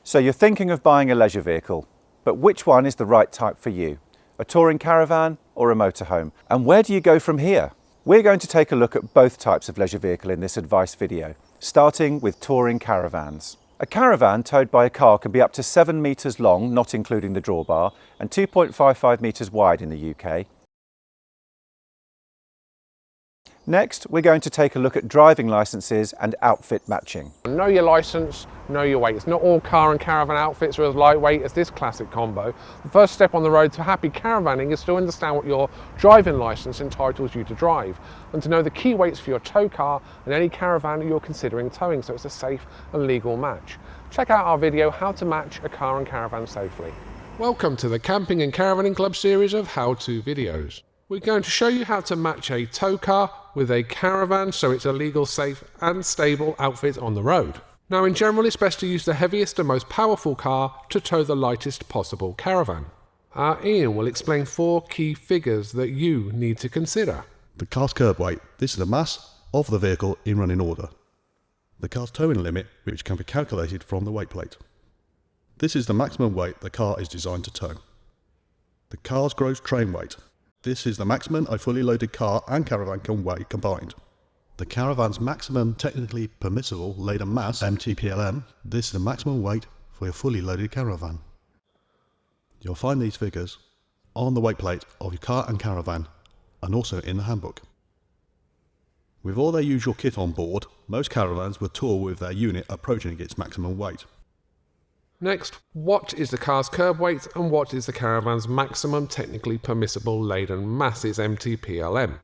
So you're thinking of buying a leisure vehicle, but which one is the right type for you? A touring caravan or a motorhome? And where do you go from here? We're going to take a look at both types of leisure vehicle in this advice video, starting with touring caravans. A caravan towed by a car can be up to 7 metres long, not including the drawbar, and 2.55 metres wide in the UK. Next, we're going to take a look at driving licences and outfit matching. Know your licence, know your weight. It's not all car and caravan outfits are as lightweight as this classic combo. The first step on the road to happy caravanning is to understand what your driving licence entitles you to drive, and to know the key weights for your tow car and any caravan you're considering towing, so it's a safe and legal match. Check out our video, How to Match a Car and Caravan Safely. Welcome to the Camping and Caravanning Club series of how-to videos. We're going to show you how to match a tow car with a caravan so it's a legal, safe and stable outfit on the road. Now, in general, it's best to use the heaviest and most powerful car to tow the lightest possible caravan. Our Ian will explain 4 key figures that you need to consider. The car's curb weight. This is the mass of the vehicle in running order. The car's towing limit, which can be calculated from the weight plate. This is the maximum weight the car is designed to tow. The car's gross train weight. This is the maximum a fully loaded car and caravan can weigh combined. The caravan's maximum technically permissible laden mass, MTPLM. This is the maximum weight for a fully loaded caravan. You'll find these figures on the weight plate of your car and caravan, and also in the handbook. With all their usual kit on board, most caravans will tour with their unit approaching its maximum weight. Next, what is the car's curb weight and what is the caravan's maximum technically permissible laden masses, MTPLM?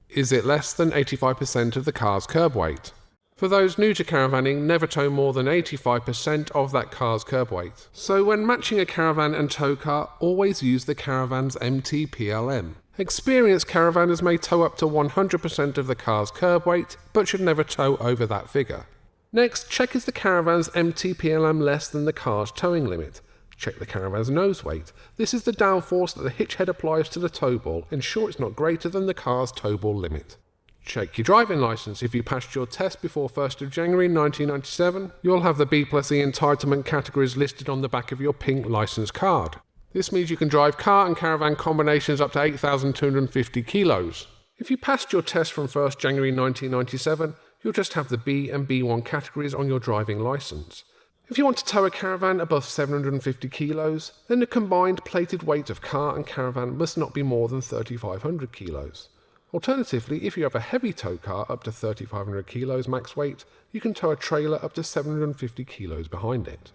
Is it less than 85% of the car's curb weight? For those new to caravanning, never tow more than 85% of that car's curb weight. So when matching a caravan and tow car, always use the caravan's MTPLM. Experienced caravanners may tow up to 100% of the car's curb weight, but should never tow over that figure. Next, check is the caravan's MTPLM less than the car's towing limit. Check the caravan's nose weight. This is the downforce that the hitch head applies to the tow ball. Ensure it's not greater than the car's tow ball limit. Check your driving licence. If you passed your test before 1st of January 1997, you'll have the B+E entitlement categories listed on the back of your pink licence card. This means you can drive car and caravan combinations up to 8,250 kilos. If you passed your test from 1st January 1997, you'll just have the B and B1 categories on your driving licence. If you want to tow a caravan above 750 kilos, then the combined plated weight of car and caravan must not be more than 3,500 kilos. Alternatively, if you have a heavy tow car up to 3,500 kilos max weight, you can tow a trailer up to 750 kilos behind it.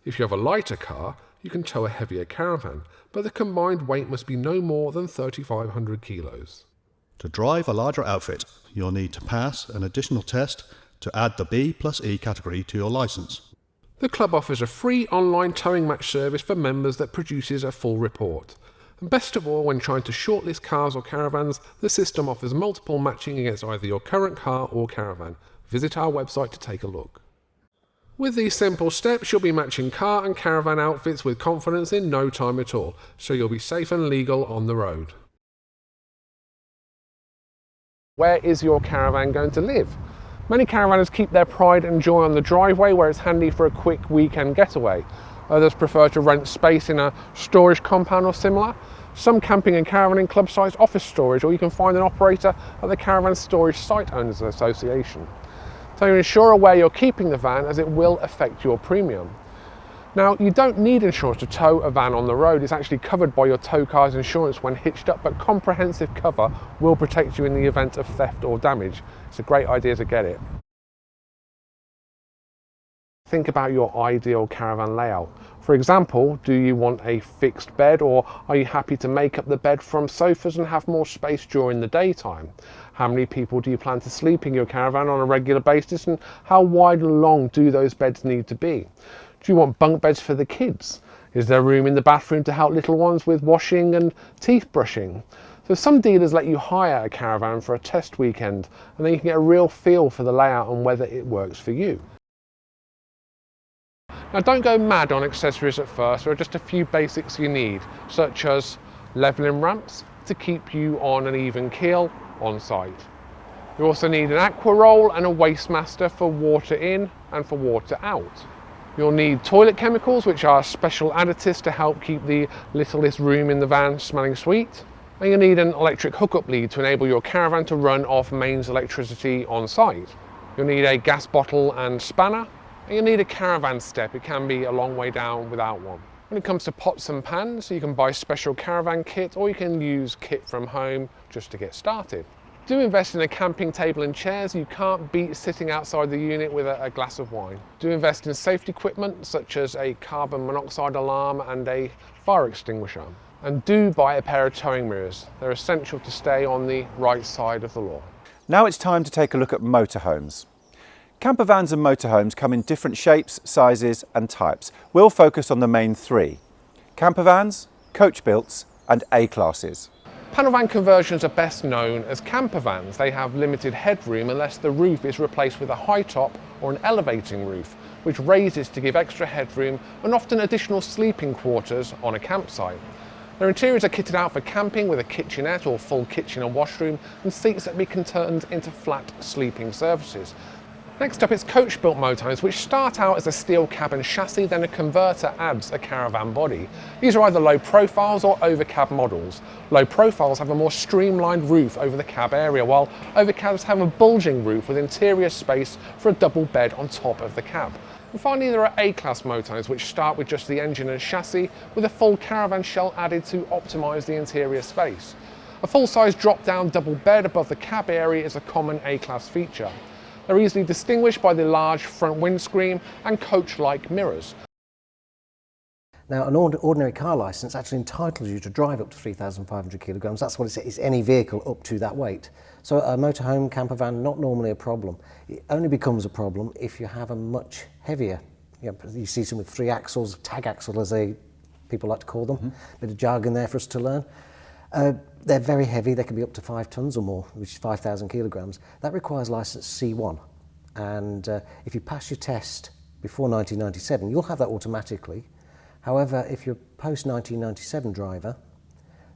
If you have a lighter car, you can tow a heavier caravan, but the combined weight must be no more than 3,500 kilos. To drive a larger outfit, you'll need to pass an additional test to add the B+E category to your licence. The club offers a free online towing match service for members that produces a full report. And best of all, when trying to shortlist cars or caravans, the system offers multiple matching against either your current car or caravan. Visit our website to take a look. With these simple steps, you'll be matching car and caravan outfits with confidence in no time at all, so you'll be safe and legal on the road. Where is your caravan going to live? Many caravanners keep their pride and joy on the driveway, where it's handy for a quick weekend getaway. Others prefer to rent space in a storage compound or similar. Some camping and caravanning club sites offer storage, or you can find an operator at the Caravan Storage Site Owners Association. So you're insurer where you're keeping the van, as it will affect your premium. Now, you don't need insurance to tow a van on the road. It's actually covered by your tow car's insurance when hitched up, but comprehensive cover will protect you in the event of theft or damage. It's a great idea to get it. Think about your ideal caravan layout. For example, do you want a fixed bed, or are you happy to make up the bed from sofas and have more space during the daytime? How many people do you plan to sleep in your caravan on a regular basis, and how wide and long do those beds need to be? Do you want bunk beds for the kids? Is there room in the bathroom to help little ones with washing and teeth brushing? So some dealers let you hire a caravan for a test weekend, and then you can get a real feel for the layout and whether it works for you. Now, don't go mad on accessories at first. There are just a few basics you need, such as levelling ramps to keep you on an even keel on site. You also need an aqua roll and a waste master for water in and for water out. You'll need toilet chemicals, which are special additives to help keep the littlest room in the van smelling sweet. And you'll need an electric hookup lead to enable your caravan to run off mains electricity on site. You'll need a gas bottle and spanner. And you'll need a caravan step. It can be a long way down without one. When it comes to pots and pans, you can buy special caravan kit, or you can use kit from home just to get started. Do invest in a camping table and chairs. You can't beat sitting outside the unit with a glass of wine. Do invest in safety equipment such as a carbon monoxide alarm and a fire extinguisher. And do buy a pair of towing mirrors. They're essential to stay on the right side of the law. Now it's time to take a look at motorhomes. Camper vans and motorhomes come in different shapes, sizes and types. We'll focus on the main three: camper vans, coach builts and A-classes. Panel van conversions are best known as camper vans. They have limited headroom unless the roof is replaced with a high top or an elevating roof, which raises to give extra headroom and often additional sleeping quarters on a campsite. Their interiors are kitted out for camping with a kitchenette or full kitchen and washroom and seats that can be turned into flat sleeping surfaces. Next up is coach-built motorhomes, which start out as a steel cabin chassis, then a converter adds a caravan body. These are either low profiles or overcab models. Low profiles have a more streamlined roof over the cab area, while overcabs have a bulging roof with interior space for a double bed on top of the cab. And finally, there are A-class motorhomes, which start with just the engine and chassis, with a full caravan shell added to optimise the interior space. A full-size drop-down double bed above the cab area is a common A-class feature. They're easily distinguished by the large front windscreen and coach-like mirrors. Now, an ordinary car licence actually entitles you to drive up to 3,500 kilograms. That's what it says. It's any vehicle up to that weight. So a motorhome, camper van, not normally a problem. It only becomes a problem if you have a much heavier. You see some with 3 axles, tag axle as people like to call them. Bit of jargon there for us to learn. They're very heavy. They can be up to 5 tonnes or more, which is 5,000 kilograms. That requires licence C1. And if you pass your test before 1997, you'll have that automatically. However, if you're a post-1997 driver,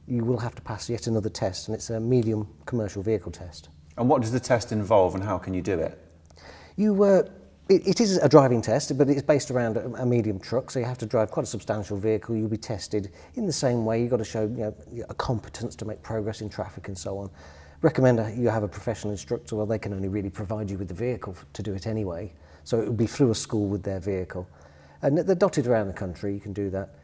you will have to pass yet another test, and it's a medium commercial vehicle test. And what does the test involve and how can you do it? It is a driving test, but it's based around a medium truck, so you have to drive quite a substantial vehicle. You'll be tested in the same way. You've got to show a competence to make progress in traffic and so on. Recommend you have a professional instructor. Well, they can only really provide you with the vehicle to do it anyway. So it will be through a school with their vehicle. And they're dotted around the country, you can do that.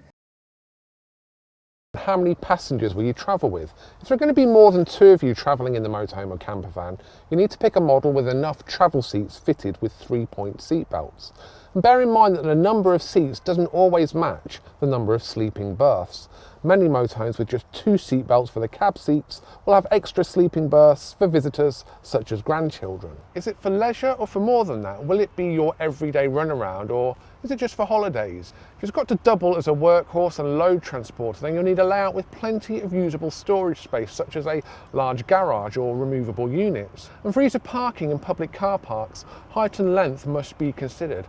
How many passengers will you travel with? If there are going to be more than 2 of you travelling in the motorhome or camper van, you need to pick a model with enough travel seats fitted with 3-point seat belts. And bear in mind that the number of seats doesn't always match the number of sleeping berths. Many motorhomes with just 2 seat belts for the cab seats will have extra sleeping berths for visitors such as grandchildren. Is it for leisure or for more than that? Will it be your everyday runaround, or is it just for holidays? If it's got to double as a workhorse and load transporter, then you'll need a layout with plenty of usable storage space, such as a large garage or removable units. And for ease of parking in public car parks, height and length must be considered.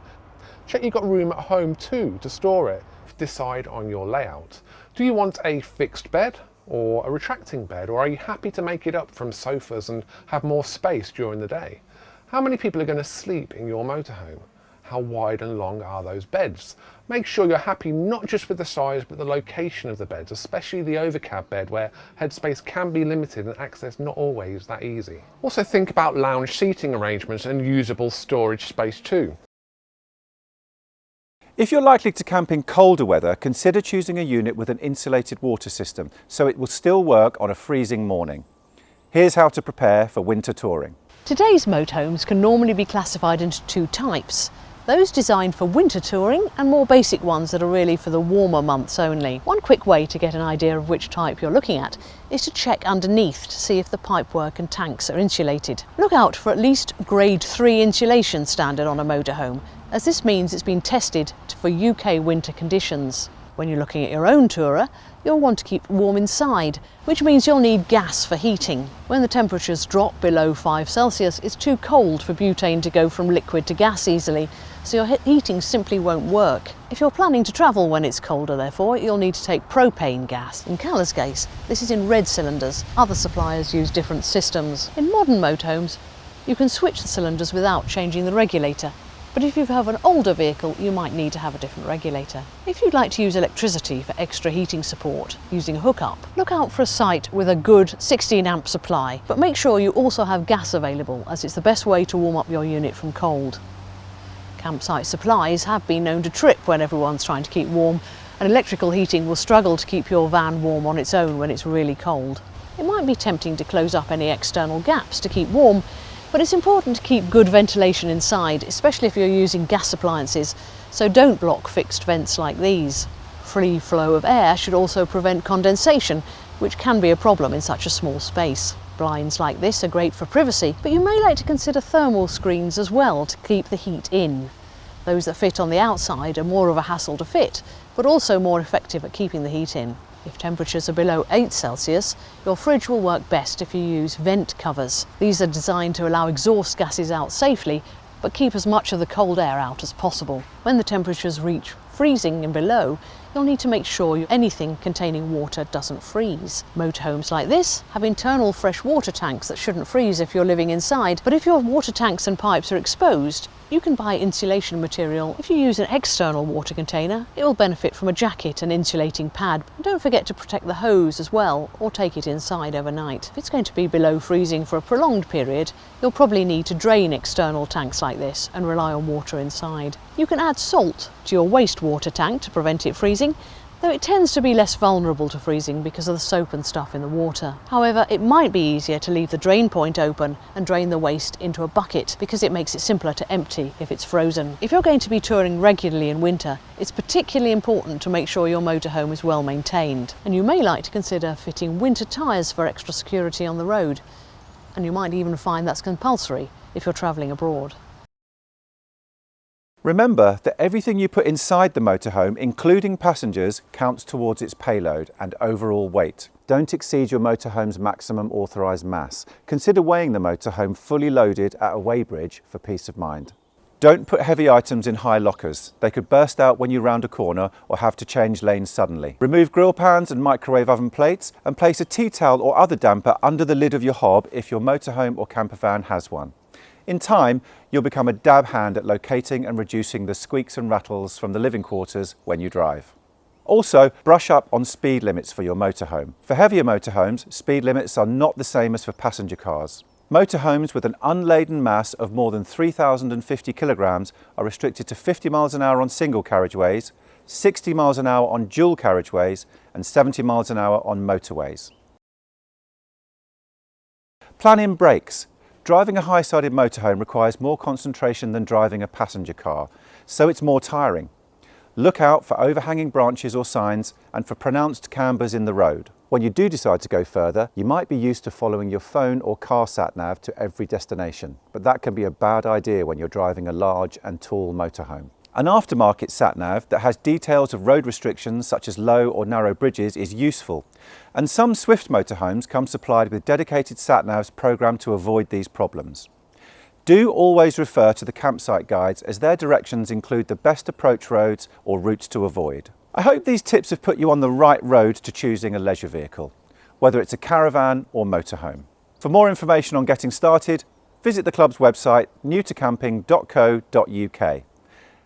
Check you've got room at home too to store it. Decide on your layout. Do you want a fixed bed or a retracting bed, or are you happy to make it up from sofas and have more space during the day? How many people are going to sleep in your motorhome? How wide and long are those beds? Make sure you're happy not just with the size but the location of the beds, especially the overcab bed where headspace can be limited and access not always that easy. Also think about lounge seating arrangements and usable storage space too. If you're likely to camp in colder weather, consider choosing a unit with an insulated water system so it will still work on a freezing morning. Here's how to prepare for winter touring. Today's motorhomes can normally be classified into 2 types. Those designed for winter touring and more basic ones that are really for the warmer months only. One quick way to get an idea of which type you're looking at is to check underneath to see if the pipework and tanks are insulated. Look out for at least grade 3 insulation standard on a motorhome, as this means it's been tested for UK winter conditions. When you're looking at your own tourer, you'll want to keep warm inside, which means you'll need gas for heating. When the temperatures drop below 5 Celsius, it's too cold for butane to go from liquid to gas easily, so your heating simply won't work. If you're planning to travel when it's colder, therefore, you'll need to take propane gas. In Caller's case, this is in red cylinders. Other suppliers use different systems. In modern motorhomes, you can switch the cylinders without changing the regulator. But if you have an older vehicle, you might need to have a different regulator. If you'd like to use electricity for extra heating support using a hookup, look out for a site with a good 16 amp supply, but make sure you also have gas available, as it's the best way to warm up your unit from cold. Campsite supplies have been known to trip when everyone's trying to keep warm, and electrical heating will struggle to keep your van warm on its own when it's really cold. It might be tempting to close up any external gaps to keep warm, but it's important to keep good ventilation inside, especially if you're using gas appliances, so don't block fixed vents like these. Free flow of air should also prevent condensation, which can be a problem in such a small space. Blinds like this are great for privacy, but you may like to consider thermal screens as well to keep the heat in. Those that fit on the outside are more of a hassle to fit, but also more effective at keeping the heat in. If temperatures are below 8 Celsius, your fridge will work best if you use vent covers. These are designed to allow exhaust gases out safely, but keep as much of the cold air out as possible. When the temperatures reach freezing and below, you'll need to make sure anything containing water doesn't freeze. Motorhomes like this have internal fresh water tanks that shouldn't freeze if you're living inside, but if your water tanks and pipes are exposed, you can buy insulation material. If you use an external water container, it will benefit from a jacket and insulating pad. And don't forget to protect the hose as well, or take it inside overnight. If it's going to be below freezing for a prolonged period, you'll probably need to drain external tanks like this and rely on water inside. You can add salt to your wastewater tank to prevent it freezing, though it tends to be less vulnerable to freezing because of the soap and stuff in the water. However, it might be easier to leave the drain point open and drain the waste into a bucket because it makes it simpler to empty if it's frozen. If you're going to be touring regularly in winter, it's particularly important to make sure your motorhome is well maintained. And you may like to consider fitting winter tyres for extra security on the road. And you might even find that's compulsory if you're travelling abroad. Remember that everything you put inside the motorhome, including passengers, counts towards its payload and overall weight. Don't exceed your motorhome's maximum authorised mass. Consider weighing the motorhome fully loaded at a weighbridge for peace of mind. Don't put heavy items in high lockers. They could burst out when you round a corner or have to change lanes suddenly. Remove grill pans and microwave oven plates and place a tea towel or other damper under the lid of your hob if your motorhome or campervan has one. In time, you'll become a dab hand at locating and reducing the squeaks and rattles from the living quarters when you drive. Also, brush up on speed limits for your motorhome. For heavier motorhomes, speed limits are not the same as for passenger cars. Motorhomes with an unladen mass of more than 3,050 kilograms are restricted to 50 miles an hour on single carriageways, 60 miles an hour on dual carriageways, and 70 miles an hour on motorways. Plan in brakes. Driving a high-sided motorhome requires more concentration than driving a passenger car, so it's more tiring. Look out for overhanging branches or signs and for pronounced cambers in the road. When you do decide to go further, you might be used to following your phone or car sat-nav to every destination, but that can be a bad idea when you're driving a large and tall motorhome. An aftermarket sat-nav that has details of road restrictions such as low or narrow bridges is useful, and some Swift motorhomes come supplied with dedicated sat-navs programmed to avoid these problems. Do always refer to the campsite guides as their directions include the best approach roads or routes to avoid. I hope these tips have put you on the right road to choosing a leisure vehicle, whether it's a caravan or motorhome. For more information on getting started, visit the club's website newtocamping.co.uk.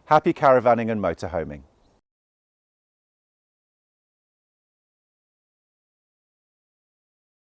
Happy caravanning and motorhoming.